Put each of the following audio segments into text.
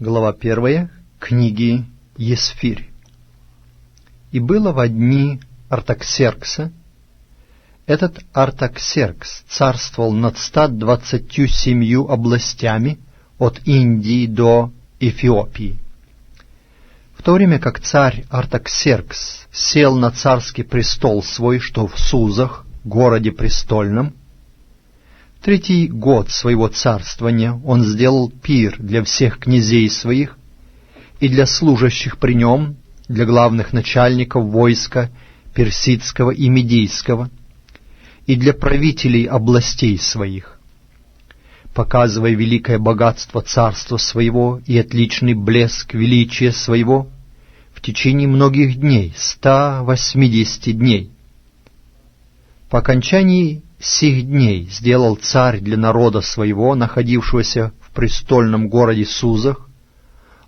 Глава 1 книги Есфирь. И было во дни Артаксеркса. Этот Артаксеркс царствовал над 127 областями от Индии до Эфиопии. В то время как царь Артаксеркс сел на царский престол свой, что в Сузах, городе престольном, в 3-й год своего царствования он сделал пир для всех князей своих и для служащих при нем, для главных начальников войска персидского и медийского, и для правителей областей своих, показывая великое богатство царства своего и отличный блеск величия своего в течение многих дней, 180 дней. По окончании сих дней сделал царь для народа своего, находившегося в престольном городе Сузах,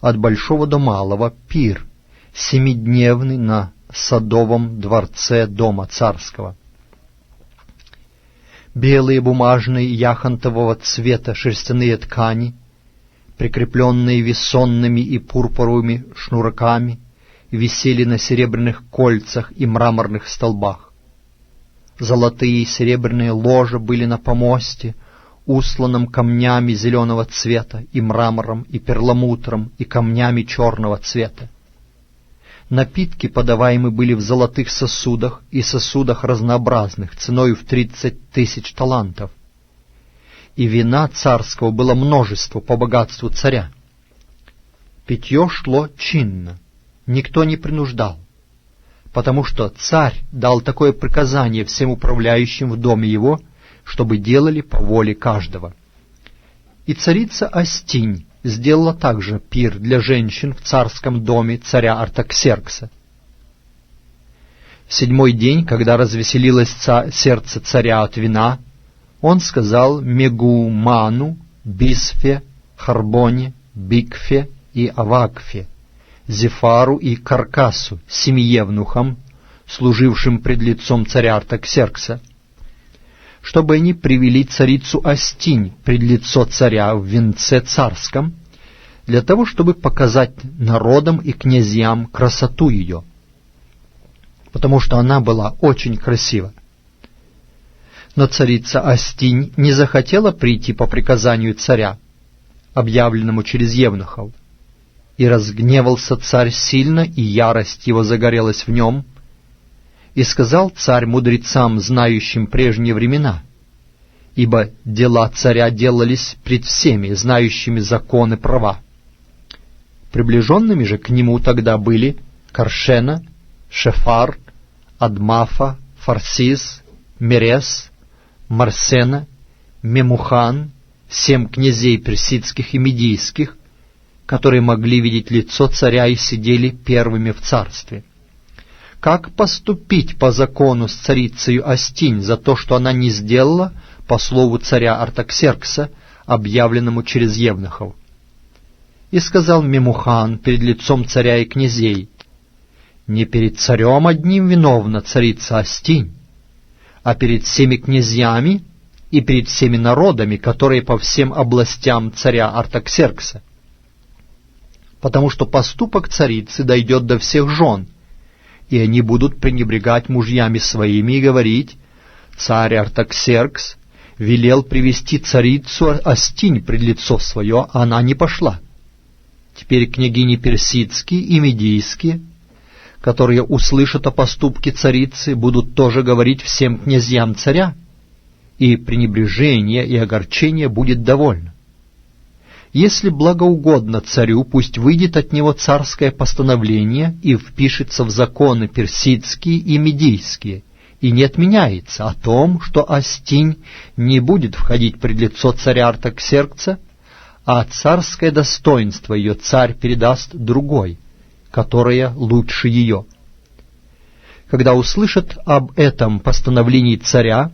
от большого до малого, пир 7-дневный на садовом дворце дома царского. Белые бумажные яхонтового цвета шерстяные ткани, прикрепленные весонными и пурпуровыми шнурками, висели на серебряных кольцах и мраморных столбах. Золотые и серебряные ложа были на помосте, устланном камнями зеленого цвета, и мрамором, и перламутром, и камнями черного цвета. Напитки подаваемы были в золотых сосудах и сосудах разнообразных, ценою в 30 тысяч талантов. И вина царского было множество по богатству царя. Питье шло чинно, никто не принуждал, потому что царь дал такое приказание всем управляющим в доме его, чтобы делали по воле каждого. И царица Астинь сделала также пир для женщин в царском доме царя Артаксеркса. В 7-й день, когда развеселилось сердце царя от вина, он сказал Мегуману, Бисфе, Харбоне, Бикфе и Авакфе, Зефару и Каркасу, 7 евнухам, служившим пред лицом царя Артаксеркса, чтобы они привели царицу Астинь пред лицо царя в венце царском, для того, чтобы показать народам и князьям красоту ее, потому что она была очень красива. Но царица Астинь не захотела прийти по приказанию царя, объявленному через евнухов, и разгневался царь сильно, и ярость его загорелась в нем. И сказал царь мудрецам, знающим прежние времена, ибо дела царя делались пред всеми, знающими законы права. Приближенными же к нему тогда были Каршена, Шефар, Адмафа, Фарсис, Мерес, Марсена, Мемухан, 7 князей персидских и медийских, которые могли видеть лицо царя и сидели первыми в царстве. Как поступить по закону с царицею Астинь за то, что она не сделала по слову царя Артаксеркса, объявленному через евнухов? И сказал Мемухан перед лицом царя и князей: не перед царем одним виновна царица Астинь, а перед всеми князьями и перед всеми народами, которые по всем областям царя Артаксеркса. Потому что поступок царицы дойдет до всех жен, и они будут пренебрегать мужьями своими и говорить: царь Артаксеркс велел привести царицу Астинь пред лицо свое, а она не пошла. Теперь княгини персидские и медийские, которые услышат о поступке царицы, будут тоже говорить всем князьям царя, и пренебрежение и огорчение будет довольно. Если благоугодно царю, пусть выйдет от него царское постановление и впишется в законы персидские и медийские, и не отменяется о том, что Астинь не будет входить пред лицо царя Артаксеркса, а царское достоинство ее царь передаст другой, которая лучше ее. Когда услышат об этом постановлении царя,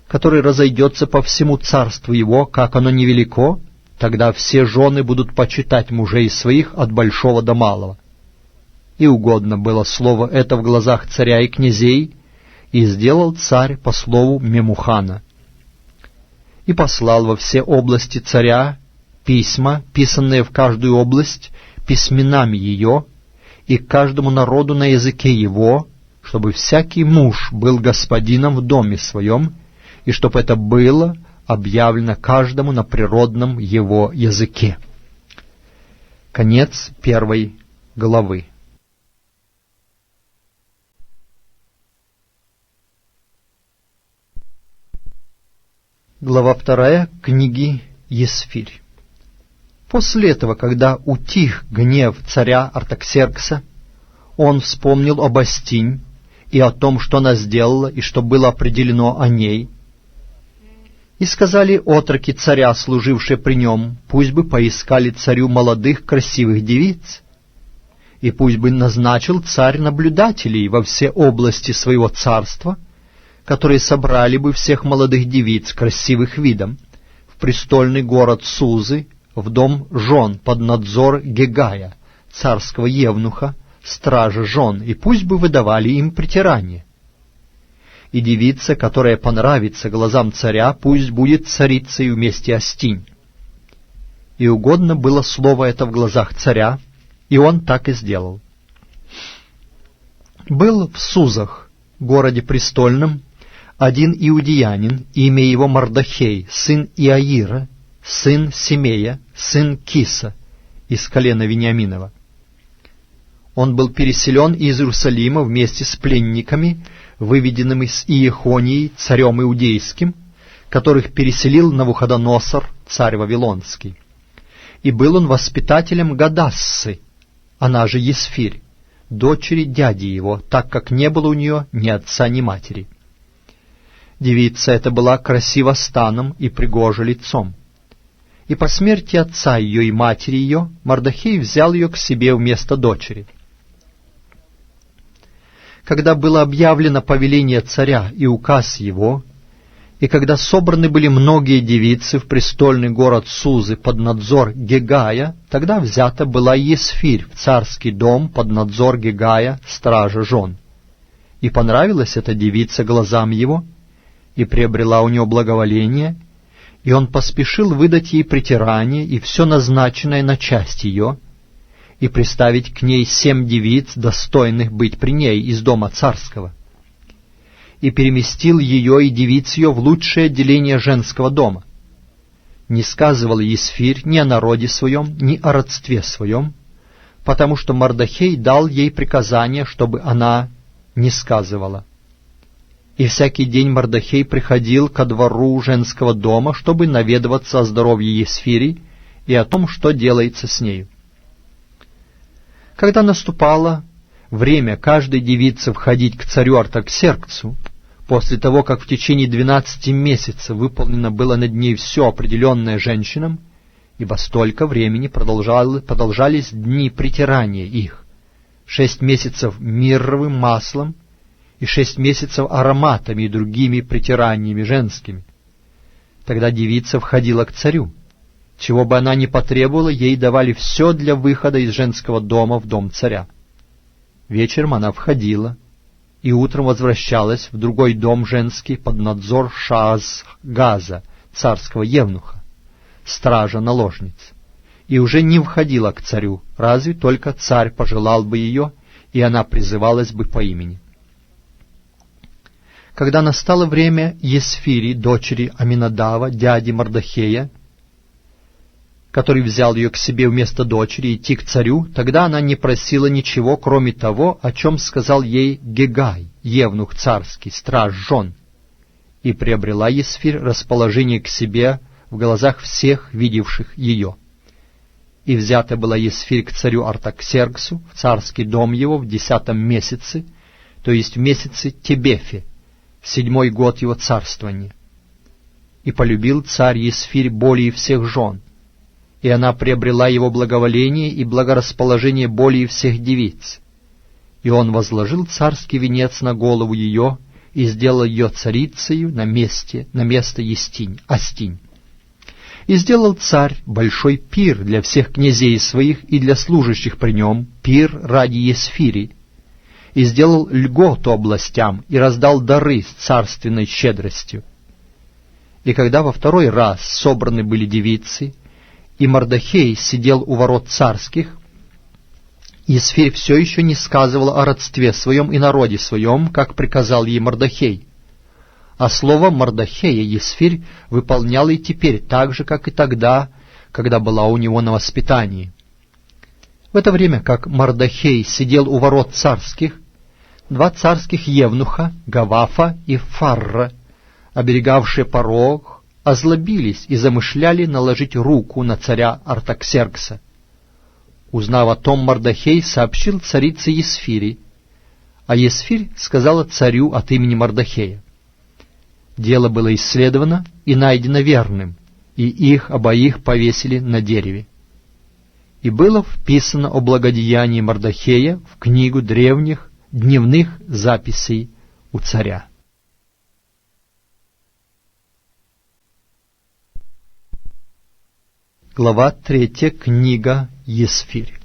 который разойдется по всему царству его, как оно невелико, тогда все жены будут почитать мужей своих от большого до малого. И угодно было слово это в глазах царя и князей, и сделал царь по слову Мемухана. И послал во все области царя письма, писанные в каждую область, письменами ее, и к каждому народу на языке его, чтобы всякий муж был господином в доме своем, и чтобы это было объявлено каждому на природном его языке». Конец 1 главы. Глава 2 книги Есфирь. После этого, когда утих гнев царя Артаксеркса, он вспомнил об Астинь и о том, что она сделала, и что было определено о ней. И сказали отроки царя, служившие при нем, пусть бы поискали царю молодых красивых девиц, и пусть бы назначил царь наблюдателей во все области своего царства, которые собрали бы всех молодых девиц красивых видом в престольный город Сузы, в дом жен под надзор Гегая, царского евнуха, стража жен, и пусть бы выдавали им притирание. И девица, которая понравится глазам царя, пусть будет царицей вместе Астинь. И угодно было слово это в глазах царя, и он так и сделал. Был в Сузах, городе престольном, один иудеянин, имя его Мардохей, сын Иаира, сын Семея, сын Киса, из колена Вениаминова. Он был переселен из Иерусалима вместе с пленниками, выведенными с Иехонией, царем иудейским, которых переселил Навуходоносор, царь Вавилонский. И был он воспитателем Гадассы, она же Есфирь, дочери дяди его, так как не было у нее ни отца, ни матери. Девица эта была красива станом и пригожа лицом. И по смерти отца ее и матери ее Мардохей взял ее к себе вместо дочери. Когда было объявлено повеление царя и указ его, и когда собраны были многие девицы в престольный город Сузы под надзор Гегая, тогда взята была Есфирь в царский дом под надзор Гегая, стража жен. И понравилась эта девица глазам его, и приобрела у него благоволение, и он поспешил выдать ей притирание и все назначенное на часть ее, и приставить к ней 7 девиц, достойных быть при ней из дома царского. И переместил ее и девиц ее в лучшее отделение женского дома. Не сказывал Есфирь ни о народе своем, ни о родстве своем, потому что Мардохей дал ей приказание, чтобы она не сказывала. И всякий день Мардохей приходил ко двору женского дома, чтобы наведываться о здоровье Есфири и о том, что делается с нею. Когда наступало время каждой девице входить к царю Артаксерксу, после того, как в течение 12 месяцев выполнено было над ней все определенное женщинам, ибо столько времени продолжались дни притирания их, 6 месяцев мирровым маслом и 6 месяцев ароматами и другими притираниями женскими. Тогда девица входила к царю. Чего бы она ни потребовала, ей давали все для выхода из женского дома в дом царя. Вечером она входила, и утром возвращалась в другой дом женский под надзор Шааз-Газа, царского евнуха, стража наложниц, и уже не входила к царю, разве только царь пожелал бы ее, и она призывалась бы по имени. Когда настало время Есфири, дочери Аминадава, дяди Мардохея, который взял ее к себе вместо дочери, идти к царю, тогда она не просила ничего, кроме того, о чем сказал ей Гегай, евнух царский, страж жен, и приобрела Есфирь расположение к себе в глазах всех, видевших ее. И взята была Есфирь к царю Артаксерксу в царский дом его в 10 месяце, то есть в месяце Тебефе, 7-й год его царствования. И полюбил царь Есфирь более всех жен, и она приобрела его благоволение и благорасположение более всех девиц. И он возложил царский венец на голову ее и сделал ее царицею на место Астинь. И сделал царь большой пир для всех князей своих и для служащих при нем, пир ради Есфири, и сделал льготу областям и раздал дары с царственной щедростью. И когда во 2-й раз собраны были девицы, и Мардохей сидел у ворот царских, Есфирь все еще не сказывала о родстве своем и народе своем, как приказал ей Мардохей. А слово Мардохея Есфирь выполняла и теперь так же, как и тогда, когда была у него на воспитании. В это время, как Мардохей сидел у ворот царских, два царских евнуха, Гавафа и Фарра, оберегавшие порог, озлобились и замышляли наложить руку на царя Артаксеркса. Узнав о том, Мардохей сообщил царице Есфири, а Есфирь сказала царю от имени Мардохея. Дело было исследовано и найдено верным, и их обоих повесили на дереве. И было вписано о благодеянии Мардохея в книгу древних дневных записей у царя. Глава 3. Книга Есфирь.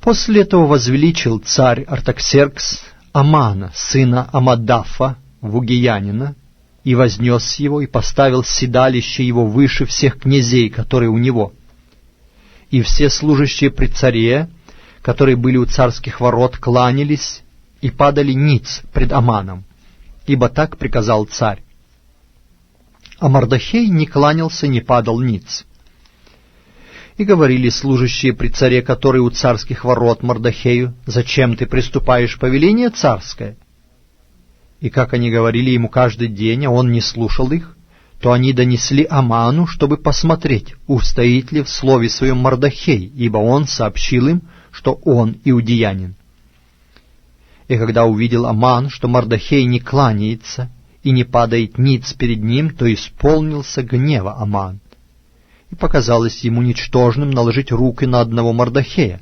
После этого возвеличил царь Артаксеркс Амана, сына Амадафа, вугиянина, и вознес его, и поставил седалище его выше всех князей, которые у него. И все служащие при царе, которые были у царских ворот, кланялись и падали ниц пред Аманом, ибо так приказал царь. А Мардохей не кланялся, не падал ниц. И говорили служащие при царе, которые у царских ворот, Мардохею: «Зачем ты приступаешь повеление царское?» И как они говорили ему каждый день, а он не слушал их, то они донесли Аману, чтобы посмотреть, устоит ли в слове своем Мардохей, ибо он сообщил им, что он иудеянин. И когда увидел Аман, что Мардохей не кланяется и не падает ниц перед ним, то исполнился гнева Аман. И показалось ему ничтожным наложить руки на одного Мардохея.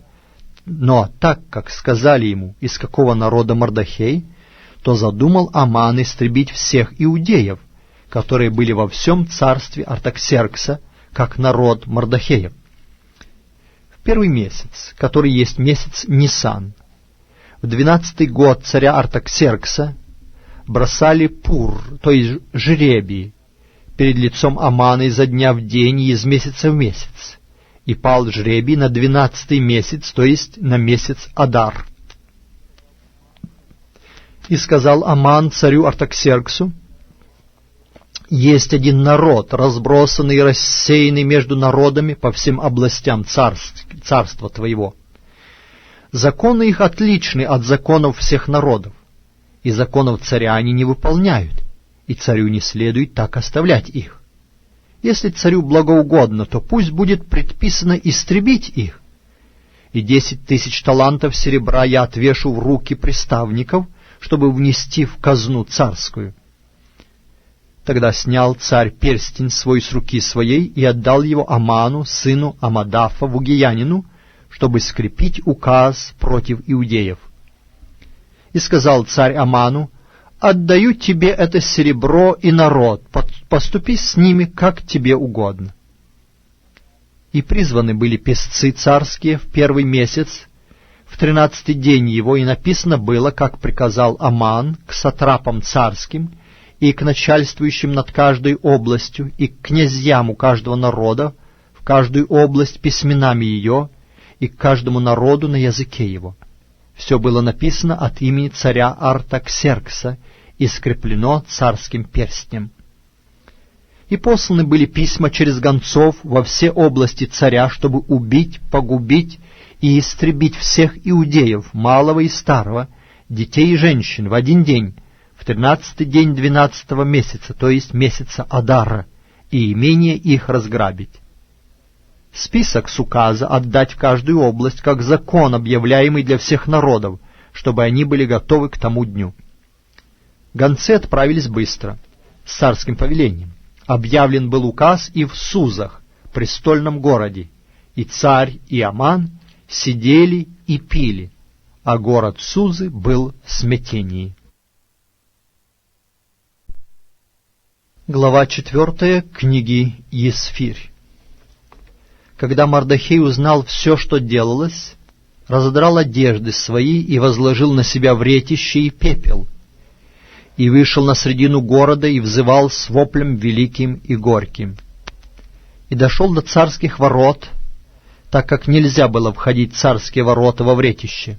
Но так как сказали ему, из какого народа Мардохей, то задумал Аман истребить всех иудеев, которые были во всем царстве Артаксеркса, как народ Мардохеев. В первый месяц, который есть месяц Нисан, в 12-й год царя Артаксеркса, бросали пур, то есть жребий, перед лицом Амана изо дня в день и из месяца в месяц, и пал жребий на 12-й месяц, то есть на месяц Адар. И сказал Аман царю Артаксерксу: «Есть один народ, разбросанный и рассеянный между народами по всем областям царства твоего. Законы их отличны от законов всех народов, и законов царя они не выполняют, и царю не следует так оставлять их. Если царю благоугодно, то пусть будет предписано истребить их, и 10 000 талантов серебра я отвешу в руки приставников, чтобы внести в казну царскую». Тогда снял царь перстень свой с руки своей и отдал его Аману, сыну Амадафа, вугиянину, чтобы скрепить указ против иудеев. И сказал царь Аману: «Отдаю тебе это серебро и народ, поступи с ними, как тебе угодно». И призваны были песцы царские в первый месяц, в 13-й день его, и написано было, как приказал Аман, к сатрапам царским и к начальствующим над каждой областью, и к князьям у каждого народа, в каждую область письменами ее, и к каждому народу на языке его. Все было написано от имени царя Артаксеркса и скреплено царским перстнем. И посланы были письма через гонцов во все области царя, чтобы убить, погубить и истребить всех иудеев, малого и старого, детей и женщин, в один день, в 13-й день 12-го месяца, то есть месяца Адара, и имение их разграбить. Список с указа отдать в каждую область, как закон, объявляемый для всех народов, чтобы они были готовы к тому дню. Гонцы отправились быстро, с царским повелением. Объявлен был указ и в Сузах, престольном городе, и царь, и Аман сидели и пили, а город Сузы был в смятении. Глава 4 книги Есфирь. Когда Мардохей узнал все, что делалось, разодрал одежды свои и возложил на себя вретище и пепел, и вышел на средину города и взывал с воплем великим и горьким. и дошел до царских ворот, так как нельзя было входить в царские ворота во вретище,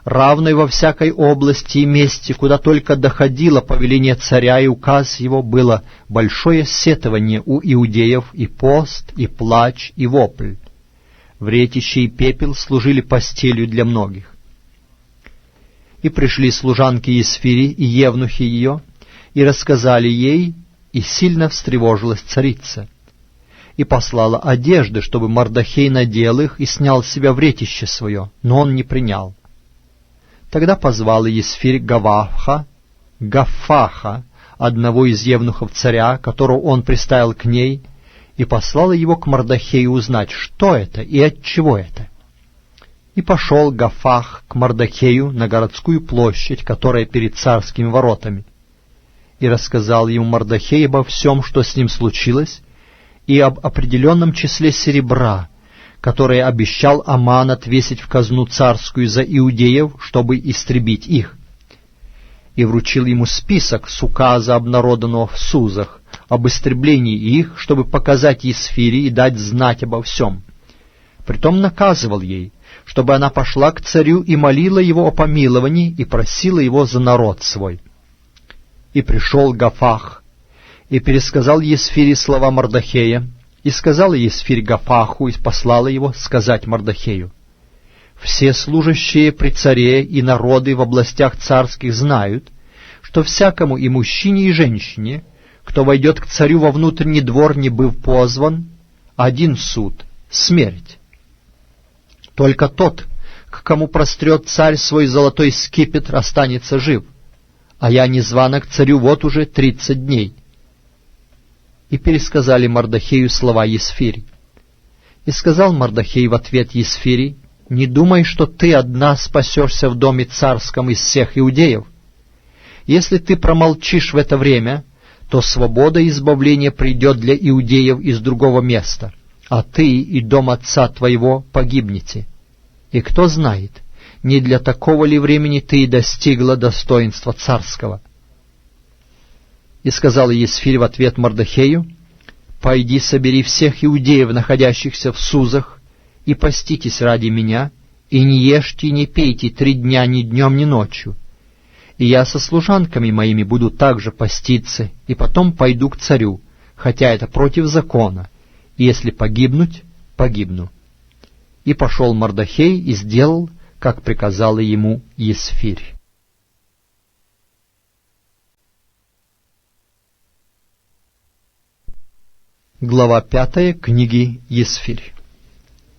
равно и во всякой области и месте, куда только доходило повеление царя и указ его, было большое сетование у иудеев, и пост, и плач, и вопль. Вретище и пепел служили постелью для многих. И пришли служанки Есфири и евнухи ее, и рассказали ей, и сильно встревожилась царица, и послала одежды, чтобы Мардохей надел их и снял с себя вретище свое, но он не принял. Тогда позвала Есфирь Гафаха, одного из евнухов царя, которого он приставил к ней, и послала его к Мардохею узнать, что это и от чего это. И пошел Гафах к Мардохею на городскую площадь, которая перед царскими воротами, и рассказал ему Мардохей обо всем, что с ним случилось, и об определенном числе серебра, которое обещал Аман отвесить в казну царскую за иудеев, чтобы истребить их. И вручил ему список с указа, обнародованного в Сузах, об истреблении их, чтобы показать Есфире и дать знать обо всем. Притом наказывал ей, чтобы она пошла к царю и молила его о помиловании и просила его за народ свой. И пришел Гафах, и пересказал Есфире слова Мардохея, и сказала Есфирь Гафаху, и послала его сказать Мардохею: «Все служащие при царе и народы в областях царских знают, что всякому и мужчине, и женщине, кто войдет к царю во внутренний двор, не быв позван, один суд — смерть. Только тот, к кому прострет царь свой золотой скипетр, останется жив, а я не звана к царю вот уже 30 дней». И пересказали Мардохею слова Есфири. И сказал Мардохей в ответ Есфири: «Не думай, что ты одна спасешься в доме царском из всех иудеев. Если ты промолчишь в это время, то свобода и избавление придет для иудеев из другого места, а ты и дом отца твоего погибнете. И кто знает, не для такого ли времени ты и достигла достоинства царского». И сказала Есфирь в ответ Мардохею: «Пойди, собери всех иудеев, находящихся в Сузах, и поститесь ради меня, и не ешьте и не пейте 3 дня ни днем, ни ночью. И я со служанками моими буду также поститься, и потом пойду к царю, хотя это против закона, и если погибнуть, погибну». И пошел Мардохей и сделал, как приказала ему Есфирь. Глава 5 книги Есфирь.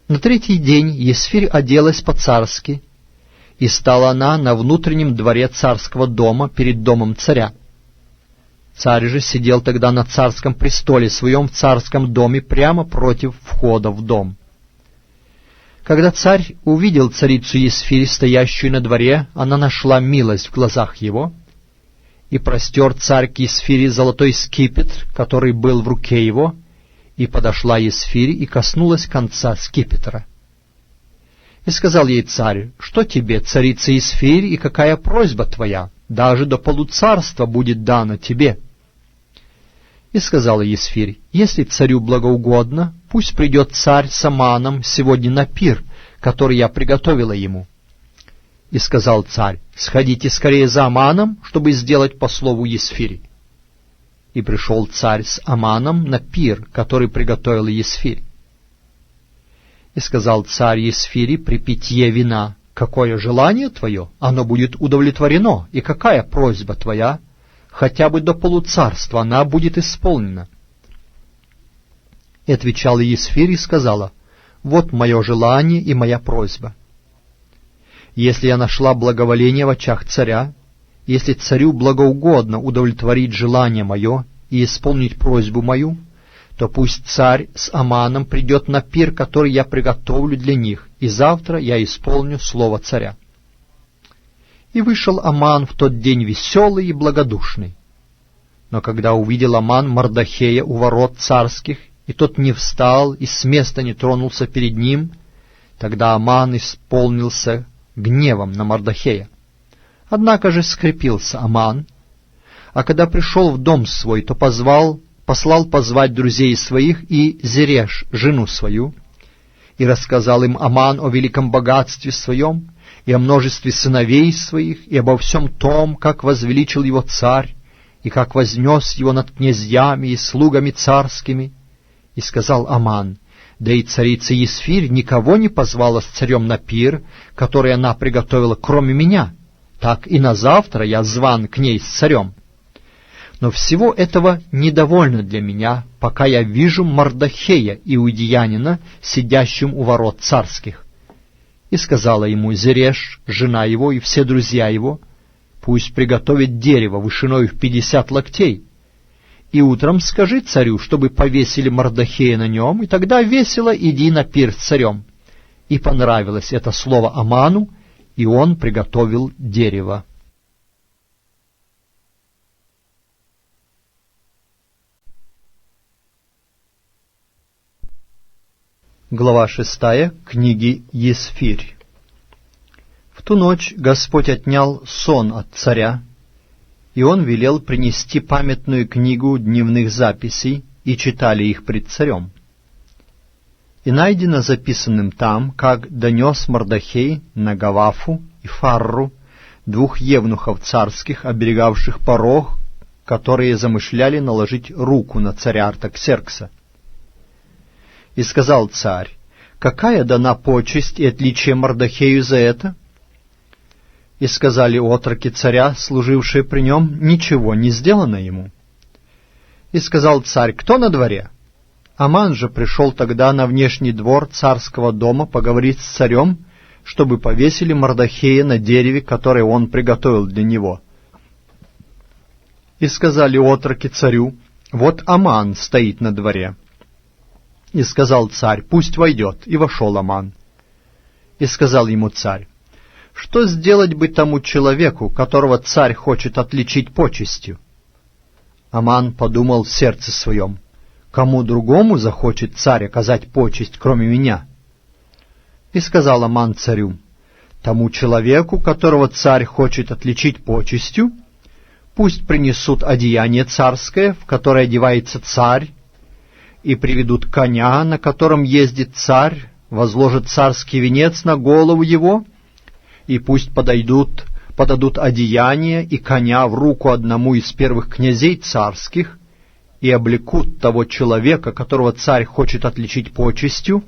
На 3-й день Есфирь оделась по-царски, и стала она на внутреннем дворе царского дома перед домом царя. Царь же сидел тогда на царском престоле своем в царском доме прямо против входа в дом. Когда царь увидел царицу Есфирь, стоящую на дворе, она нашла милость в глазах его, и простер царь к Есфири золотой скипетр, который был в руке его, и подошла Есфирь и коснулась конца скипетра. И сказал ей царь: «Что тебе, царица Есфирь, и какая просьба твоя? Даже до полуцарства будет дано тебе». И сказала Есфирь: «Если царю благоугодно, пусть придет царь с Аманом сегодня на пир, который я приготовила ему». И сказал царь: «Сходите скорее за Аманом, чтобы сделать по слову Есфири». И пришел царь с Аманом на пир, который приготовила Есфирь. И сказал царь Есфири при питье вина: «Какое желание твое, оно будет удовлетворено, и какая просьба твоя, хотя бы до полуцарства, она будет исполнена». И отвечала Есфирь и сказала: «Вот мое желание и моя просьба. Если я нашла благоволение в очах царя, если царю благоугодно удовлетворить желание мое и исполнить просьбу мою, то пусть царь с Аманом придет на пир, который я приготовлю для них, и завтра я исполню слово царя». И вышел Аман в тот день веселый и благодушный. Но когда увидел Аман Мардохея у ворот царских, и тот не встал и с места не тронулся перед ним, тогда Аман исполнился гневом на Мардохея. Однако же скрепился Аман, а когда пришел в дом свой, то позвал послал позвать друзей своих и Зереш, жену свою, и рассказал им Аман о великом богатстве своем, и о множестве сыновей своих, и обо всем том, как возвеличил его царь, и как вознес его над князьями и слугами царскими. И сказал Аман: да и царица Есфирь никого не позвала с царем на пир, который она приготовила, кроме меня. Так и на завтра я зван к ней с царем. Но всего этого недовольно для меня, пока я вижу Мардохея, иудеянина, сидящим у ворот царских. И сказала ему Зереш, жена его, и все друзья его: пусть приготовит дерево вышиною в 50 локтей, и утром скажи царю, чтобы повесили Мардохея на нем, и тогда весело иди на пир с царем. И понравилось это слово Аману, и он приготовил дерево. Глава 6 книги Есфирь. В ту ночь Господь отнял сон от царя, и он велел принести памятную книгу дневных записей, и читали их пред царем. И найдено записанным там, как донес Мардохей на Гавафу и Фарру, 2 евнухов царских, оберегавших порог, которые замышляли наложить руку на царя Артаксеркса. И сказал царь: какая дана почесть и отличие Мардохею за это? И сказали отроки царя, служившие при нем: ничего не сделано ему. И сказал царь: кто на дворе? Аман же пришел тогда на внешний двор царского дома поговорить с царем, чтобы повесили Мардохея на дереве, которое он приготовил для него. И сказали отроки царю: вот Аман стоит на дворе. И сказал царь: пусть войдет. И вошел Аман. И сказал ему царь: что сделать бы тому человеку, которого царь хочет отличить почестью? Аман подумал в сердце своем: кому другому захочет царь оказать почесть, кроме меня? И сказал Аман царю: тому человеку, которого царь хочет отличить почестью, пусть принесут одеяние царское, в которое одевается царь, и приведут коня, на котором ездит царь, возложат царский венец на голову его, и пусть подадут одеяние и коня в руку одному из первых князей царских, и облекут того человека, которого царь хочет отличить почестью,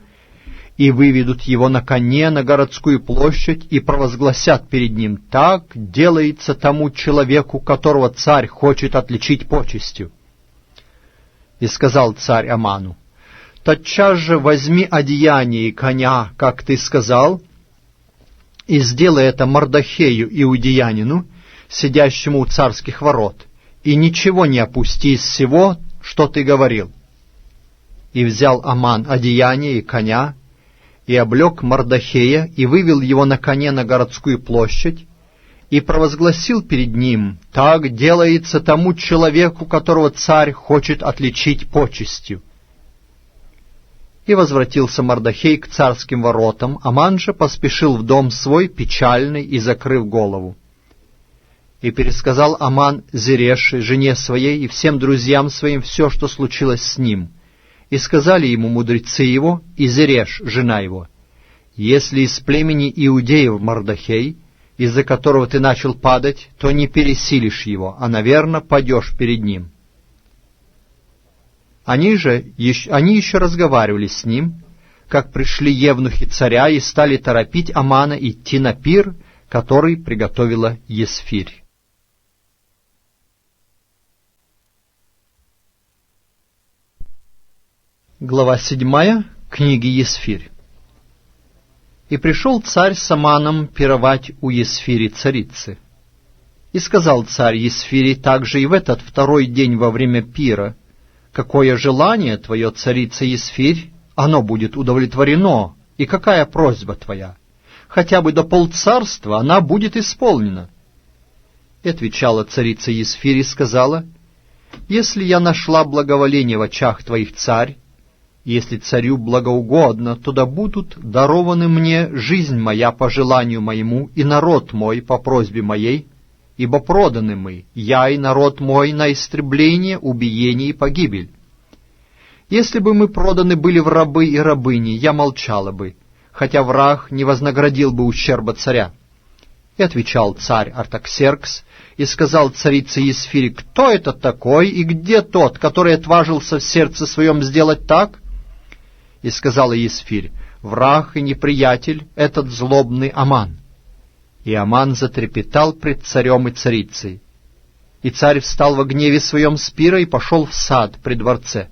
и выведут его на коне на городскую площадь, и провозгласят перед ним: так делается тому человеку, которого царь хочет отличить почестью. И сказал царь Аману: тотчас же возьми одеяние и коня, как ты сказал, и сделай это Мардохею иудеянину, сидящему у царских ворот, и ничего не опусти из всего, что ты говорил. И взял Аман одеяние и коня, и облек Мардохея, и вывел его на коне на городскую площадь, и провозгласил перед ним: так делается тому человеку, которого царь хочет отличить почестью. И возвратился Мардохей к царским воротам, Аман же поспешил в дом свой, печальный и закрыв голову. И пересказал Аман Зереше, жене своей, и всем друзьям своим все, что случилось с ним. И сказали ему мудрецы его и Зереш, жена его: если из племени иудеев Мардохей, из-за которого ты начал падать, то не пересилишь его, а, наверно, падешь перед ним. Они еще разговаривали с ним, как пришли евнухи царя и стали торопить Амана идти на пир, который приготовила Есфирь. Глава 7 книги Есфирь. И пришел царь с Аманом пировать у Есфири царицы. И сказал царь Есфири также и в этот 2-й день во время пира: какое желание твое, царица Есфирь, оно будет удовлетворено, и какая просьба твоя? Хотя бы до полцарства она будет исполнена. И отвечала царица Есфирь и сказала: если я нашла благоволение в очах твоих, царь, если царю благоугодно, то да будут дарованы мне жизнь моя по желанию моему и народ мой по просьбе моей, ибо проданы мы, я и народ мой, на истребление, убиение и погибель. Если бы мы проданы были в рабы и рабыни, я молчала бы, хотя враг не вознаградил бы ущерба царя». И отвечал царь Артаксеркс, и сказал царице Есфире: «Кто это такой, и где тот, который отважился в сердце своем сделать так?» И сказала Есфирь: «Враг и неприятель — этот злобный Аман». И Аман затрепетал пред царем и царицей. И царь встал во гневе своем с пира и пошел в сад при дворце.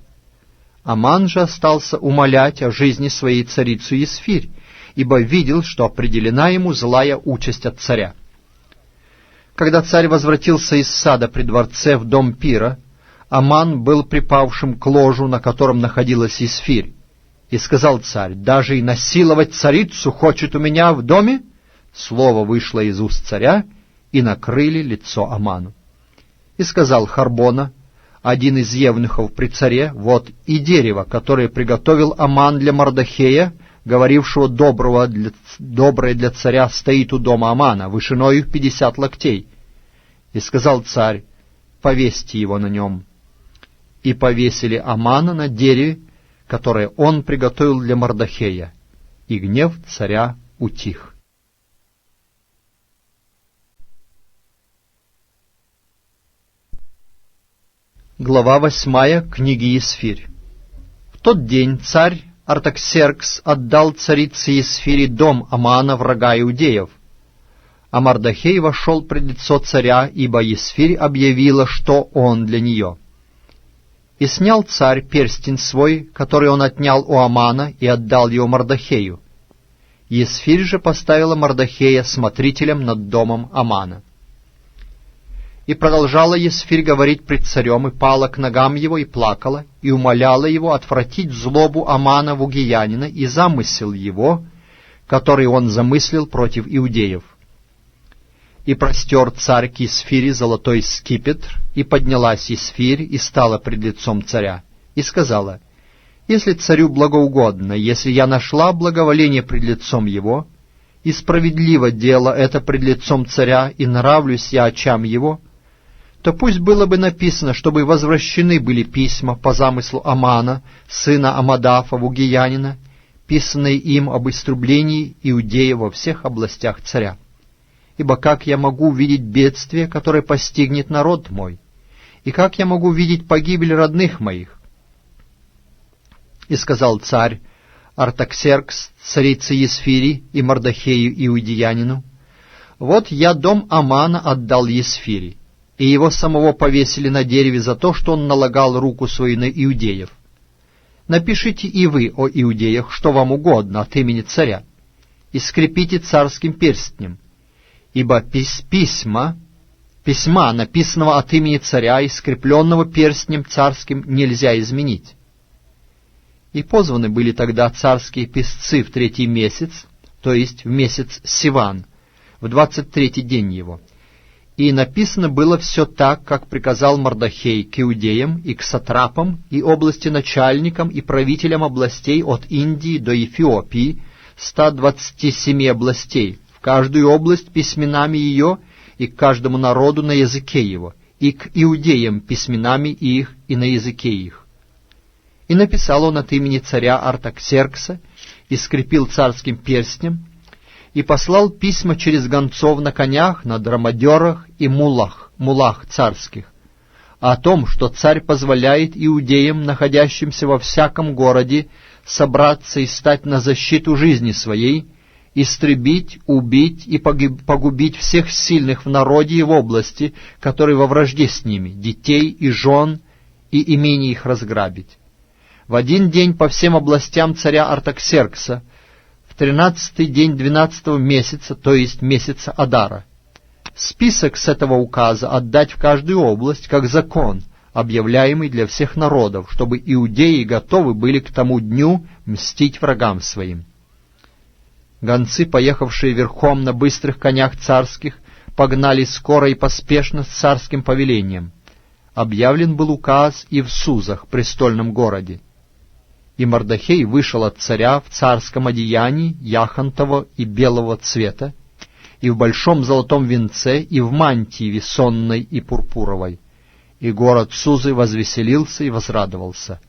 Аман же остался умолять о жизни своей царицу Есфирь, ибо видел, что определена ему злая участь от царя. Когда царь возвратился из сада при дворце в дом пира, Аман был припавшим к ложу, на котором находилась Есфирь. И сказал царь: «Даже и насиловать царицу хочет у меня в доме?» Слово вышло из уст царя, и накрыли лицо Аману. И сказал Харбона, один из евнухов при царе: «Вот и дерево, которое приготовил Аман для Мордохея, говорившего доброе для царя, стоит у дома Амана, вышиною в 50 локтей». И сказал царь: «Повесьте его на нем». И повесили Амана на дереве, которое он приготовил для Мордохея, и гнев царя утих. Глава 8 книги Есфирь. В тот день царь Артаксеркс отдал царице Есфире дом Амана, врага иудеев. А Мордохей вошел пред лицо царя, ибо Есфирь объявила, что он для нее. И снял царь перстень свой, который он отнял у Амана, и отдал его Мордохею. Есфирь же поставила Мордохея смотрителем над домом Амана. И продолжала Есфирь говорить пред царем, и пала к ногам его, и плакала, и умоляла его отвратить злобу Амана вугиянина и замысел его, который он замыслил против иудеев. И простер царь к Есфире золотой скипетр, и поднялась Есфирь, и стала пред лицом царя, и сказала: «Если царю благоугодно, если я нашла благоволение пред лицом его, и справедливо дело это пред лицом царя, и нравлюсь я очам его, то пусть было бы написано, чтобы возвращены были письма по замыслу Амана, сына Амадафа вугиянина, писанные им об истреблении иудеев во всех областях царя. Ибо как я могу видеть бедствие, которое постигнет народ мой? И как я могу видеть погибель родных моих?» И сказал царь Артаксеркс царице Есфири и Мордохею иудеянину: «Вот я дом Амана отдал Есфири, и его самого повесили на дереве за то, что он налагал руку свою на иудеев. Напишите и вы о иудеях, что вам угодно от имени царя, и скрепите царским перстнем, ибо письма, написанного от имени царя и скрепленного перстнем царским, нельзя изменить». И позваны были тогда царские писцы в 3-й месяц, то есть в месяц Сиван, в 23-й день его. И написано было все так, как приказал Мордохей к иудеям и к сатрапам и области начальникам и правителям областей от Индии до Эфиопии, 127 областей, в каждую область письменами ее и к каждому народу на языке его, и к иудеям письменами их и на языке их. И написал он от имени царя Артаксеркса, и скрепил царским перстнем, и послал письма через гонцов на конях, на драмадерах и мулах царских, о том, что царь позволяет иудеям, находящимся во всяком городе, собраться и стать на защиту жизни своей, истребить, убить и погубить всех сильных в народе и в области, которые во вражде с ними, детей и жен, и имение их разграбить. В один день по всем областям царя Артаксеркса, в 13-й день 12-го месяца, то есть месяца Адара. Список с этого указа отдать в каждую область, как закон, объявляемый для всех народов, чтобы иудеи готовы были к тому дню мстить врагам своим. Гонцы, поехавшие верхом на быстрых конях царских, погнали скоро и поспешно с царским повелением. Объявлен был указ и в Сузах, престольном городе. И Мордохей вышел от царя в царском одеянии яхонтового и белого цвета, и в большом золотом венце, и в мантии весонной и пурпуровой. И город Сузы возвеселился и возрадовался.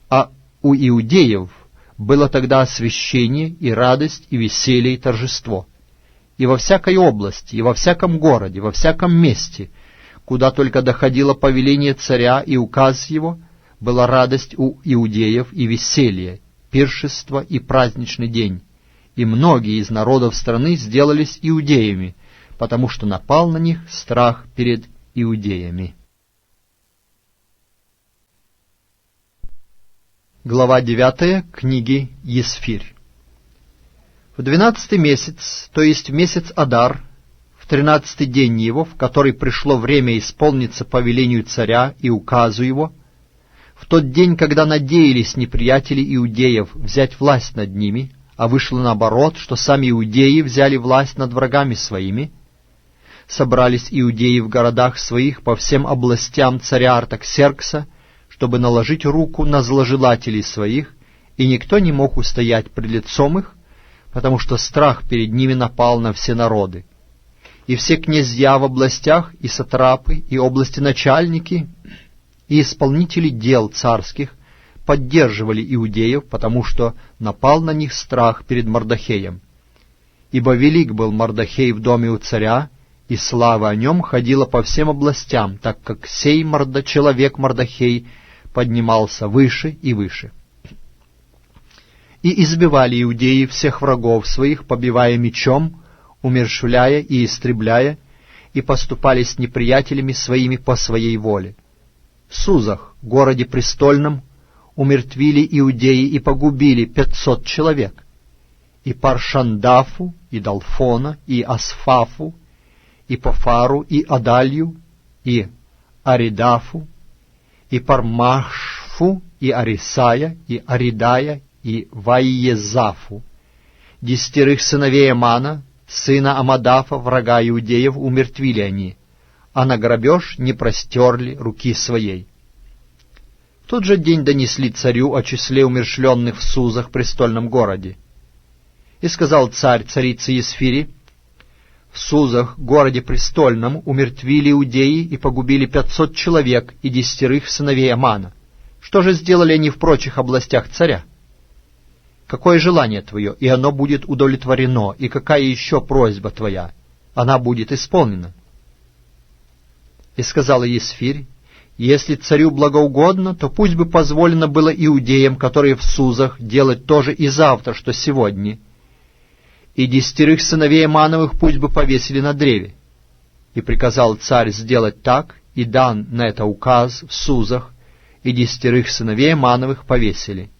А у иудеев было тогда освящение, и радость, и веселье, и торжество. И во всякой области, и во всяком городе, во всяком месте, куда только доходило повеление царя и указ его, была радость у иудеев и веселье, пиршество и праздничный день. И многие из народов страны сделались иудеями, потому что напал на них страх перед иудеями. Глава 9 книги Есфирь. В 12-й месяц, то есть в месяц Адар, в 13-й день его, в который пришло время исполниться повелению царя и указу его, в тот день, когда надеялись неприятели иудеев взять власть над ними, а вышло наоборот, что сами иудеи взяли власть над врагами своими, собрались иудеи в городах своих по всем областям царя Артаксеркса, чтобы наложить руку на зложелателей своих, и никто не мог устоять пред лицом их, потому что страх перед ними напал на все народы. И все князья в областях, и сатрапы, и областеначальники, и исполнители дел царских поддерживали иудеев, потому что напал на них страх перед Мордохеем. Ибо велик был Мордохей в доме у царя, и слава о нем ходила по всем областям, так как сей человек Мордохей поднимался выше и выше. И избивали иудеи всех врагов своих, побивая мечом, умерщвляя и истребляя, и поступали с неприятелями своими по своей воле. В Сузах, городе престольном, умертвили иудеи и погубили 500 человек. И Паршандафу, и Далфона, и Асфафу, и Пафару, и Адалью, и Аридафу, и Пармашфу, и Арисая, и Аридая, и Ваиезафу. 10 сыновей Амана, сына Амадафа, врага иудеев, умертвили они, а на грабеж не простерли руки своей. В тот же день донесли царю о числе умерщвленных в Сузах, престольном городе. И сказал царь царице Есфири: в Сузах, городе престольном, умертвили иудеи и погубили 500 человек и 10 сыновей Амана. Что же сделали они в прочих областях царя? Какое желание твое, и оно будет удовлетворено, и какая еще просьба твоя, она будет исполнена? И сказала Есфирь: если царю благоугодно, то пусть бы позволено было иудеям, которые в Сузах, делать то же и завтра, что сегодня, и 10 сыновей Амановых пусть бы повесили на древе. И приказал царь сделать так, и дан на это указ в Сузах, и 10 сыновей Амановых повесили.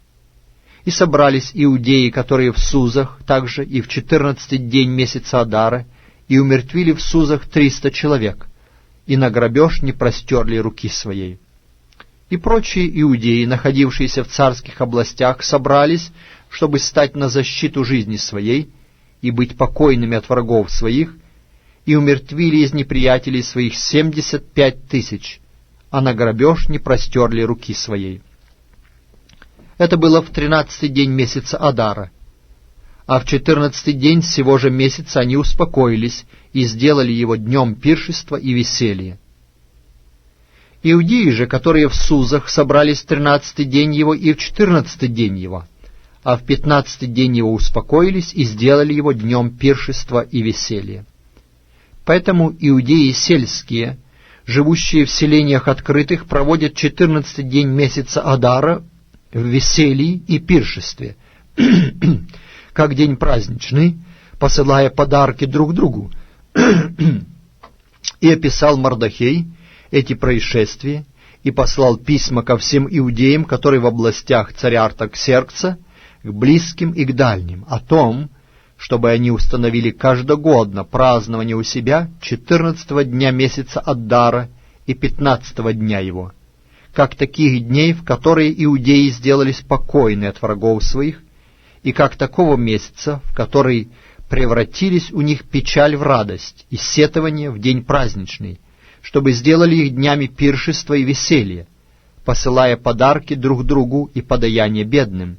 И собрались иудеи, которые в Сузах, также и в 14-й день месяца Адара, и умертвили в Сузах 300 человек, и на грабеж не простерли руки своей. И прочие иудеи, находившиеся в царских областях, собрались, чтобы стать на защиту жизни своей и быть покойными от врагов своих, и умертвили из неприятелей своих 75 тысяч, а на грабеж не простерли руки своей. Это было в 13-й день месяца Адара. А в 14-й день сего же месяца они успокоились и сделали его днем пиршества и веселья. Иудеи же, которые в Сузах, собрались в 13-й день его и в 14-й день его, а в 15-й день его успокоились и сделали его днем пиршества и веселья. Поэтому иудеи сельские, живущие в селениях открытых, проводят 14-й день месяца Адара в веселье и пиршестве, как день праздничный, посылая подарки друг другу. И описал Мордохей эти происшествия и послал письма ко всем иудеям, которые в областях царя Артаксеркса, к близким и к дальним, о том, чтобы они установили каждогодно празднование у себя 14-го дня месяца Аддара и 15-го дня его, как таких дней, в которые иудеи сделались покойны от врагов своих, и как такого месяца, в который превратились у них печаль в радость и сетование в день праздничный, чтобы сделали их днями пиршества и веселья, посылая подарки друг другу и подаяние бедным.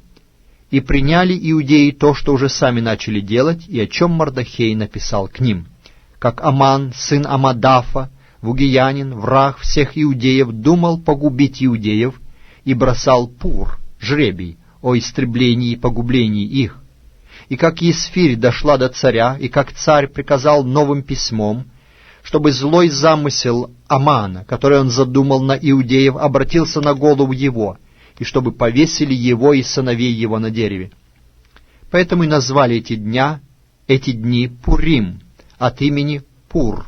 И приняли иудеи то, что уже сами начали делать, и о чем Мардохей написал к ним. Как Аман, сын Амадафа, вугиянин, враг всех иудеев, думал погубить иудеев и бросал пур, жребий, о истреблении и погублении их. И как Есфирь дошла до царя, и как царь приказал новым письмом, чтобы злой замысел Амана, который он задумал на иудеев, обратился на голову его, и чтобы повесили его и сыновей его на дереве. Поэтому и назвали эти дни Пурим, от имени Пур.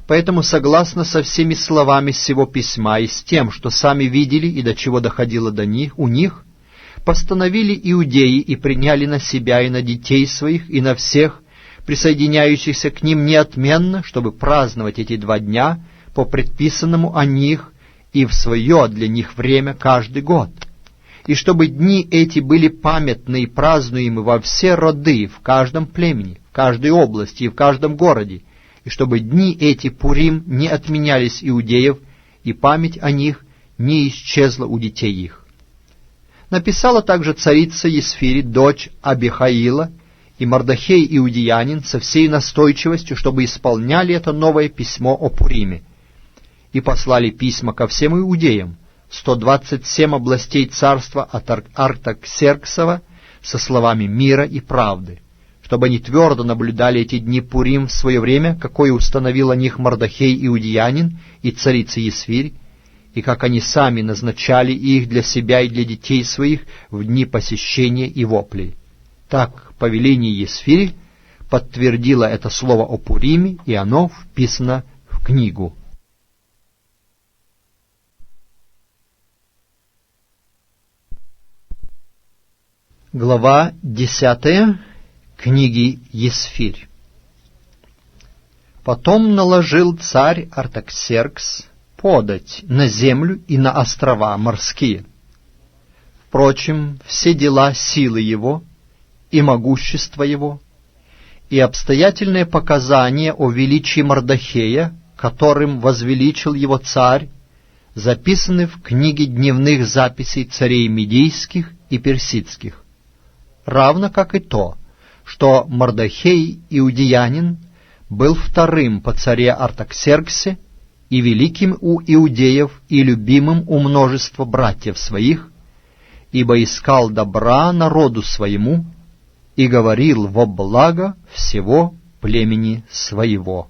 Поэтому, согласно со всеми словами сего письма и с тем, что сами видели и до чего доходило у них, постановили иудеи и приняли на себя и на детей своих, и на всех, присоединяющихся к ним неотменно, чтобы праздновать эти 2 дня по предписанному о них и в свое для них время каждый год, и чтобы дни эти были памятны и празднуемы во все роды, в каждом племени, в каждой области и в каждом городе, и чтобы дни эти Пурим не отменялись иудеев, и память о них не исчезла у детей их. Написала также царица Есфири, дочь Абихаила, и Мардохей иудеянин со всей настойчивостью, чтобы исполняли это новое письмо о Пуриме. И послали письма ко всем иудеям, 127 областей царства от Артаксерксова, со словами мира и правды, чтобы они твердо наблюдали эти дни Пурим в свое время, какое установил о них Мардохей иудеянин и царица Есфирь, и как они сами назначали их для себя и для детей своих в дни посещения и воплей. Так повеление Есфири подтвердило это слово о Пуриме, и оно вписано в книгу. Глава 10 книги Есфирь. Потом наложил царь Артаксеркс подать на землю и на острова морские. Впрочем, все дела силы его и могущество его, и обстоятельные показания о величии Мардохея, которым возвеличил его царь, записаны в книге дневных записей царей медийских и персидских, равно как и то, что Мардохей иудеянин был вторым по царе Артаксерксе и великим у иудеев и любимым у множества братьев своих, ибо искал добра народу своему и говорил во благо всего племени своего.